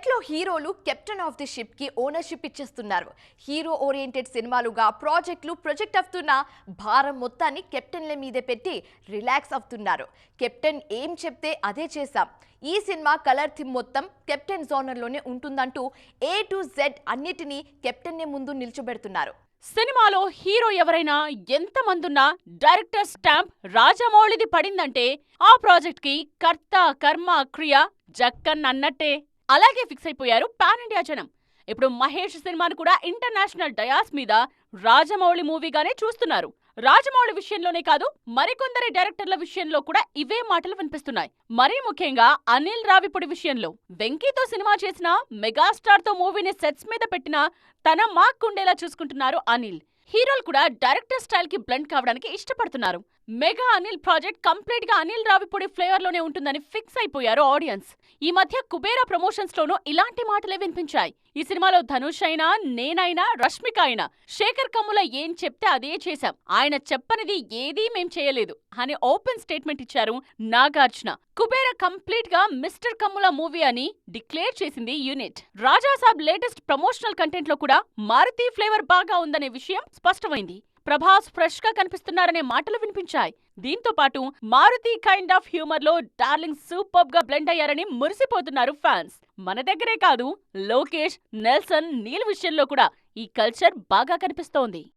Set లో హీరోలు captain of the ship కి ఓనర్షిప్ ఇచ్చేస్తున్నారు. హీరో ఓరియంటెడ్ సినిమాలుగా ప్రొజెక్ట్ అవుతున్న భారం మొత్తాన్ని కెప్టెన్ల మీదే పెట్టి రిలాక్స్ అవుతున్నారు. కెప్టెన్ ఏం చెప్తే అదే చేశాం, ఈ సినిమా కలర్ థీమ్ మొత్తం కెప్టెన్ జోనర్లోనే ఉంటుందంటూ A to Z అన్నిటినీ కెప్టెన్నే ముందు నిల్చోబెడుతున్నారు. సినిమాలో హీరో ఎవరైనా ఎంతమందున్నా డైరెక్టర్ స్టాంప్ రాజమౌళిది పడిందంటే ఆ ప్రాజెక్ట్ కి కర్త కర్మ క్రియ జక్కన్ అన్నట్టే. అలాగే ఫిక్స్ అయిపోయారు పాన్ ఇండియా జనం. ఇప్పుడు మహేష్ సినిమాను కూడా ఇంటర్నేషనల్ డయాస్ మీద రాజమౌళి మూవీగానే చూస్తున్నారు. రాజమౌళి విషయంలోనే కాదు, మరికొందరి డైరెక్టర్ల విషయంలో కూడా ఇవే మాటలు వినిపిస్తున్నాయి. మరీ ముఖ్యంగా అనిల్ రావిపూడి విషయంలో వెంకీతో సినిమా చేసిన, మెగాస్టార్ తో మూవీని సెట్స్ మీద పెట్టిన తన మార్క్ ఉండేలా చూసుకుంటున్నారు అనిల్. హీరోలు కూడా డైరెక్టర్ స్టైల్ కి బ్లెండ్ కావడానికి ఇష్టపడుతున్నారు. మెగా అనిల్ ప్రాజెక్ట్ కంప్లీట్ గా అనిల్ రావిపూడి ఫ్లేవర్ లోనే ఉంటుందని ఫిక్స్ అయిపోయారు ఆడియన్స్. ఈ మధ్య కుబేరా ప్రమోషన్స్ లోనూ ఇలాంటి మాటలే వినిపించాయి. ఈ సినిమాలో ధనుష్ అయినా, నేనైనా, రష్మిక అయినా శేఖర్ కమ్ముల ఏం చెప్తే అదే చేశాం, ఆయన చెప్పనిది ఏదీ మేం చేయలేదు అని ఓపెన్ స్టేట్మెంట్ ఇచ్చారు నాగార్జున. కుబేరా కంప్లీట్ గా మిస్టర్ కమ్ముల మూవీ అని డిక్లేర్ చేసింది unit. Rajasaab latest promotional content లో కూడా మారుతి ఫ్లేవర్ బాగా ఉందనే విషయం స్పష్టమైంది. ప్రభాస్ ఫ్రెష్ గా కనిపిస్తున్నారనే మాటలు వినిపించాయి. దీంతో పాటు మారుతి కైండ్ ఆఫ్ హ్యూమర్ లో డార్లింగ్ సూపర్బ్ గా బ్లెండ్ అయ్యారని మురిసిపోతున్నారు ఫ్యాన్స్. మన దగ్గరే కాదు, లోకేష్, నెల్సన్, నీల్ విషయంలో కూడా ఈ కల్చర్ బాగా కనిపిస్తోంది.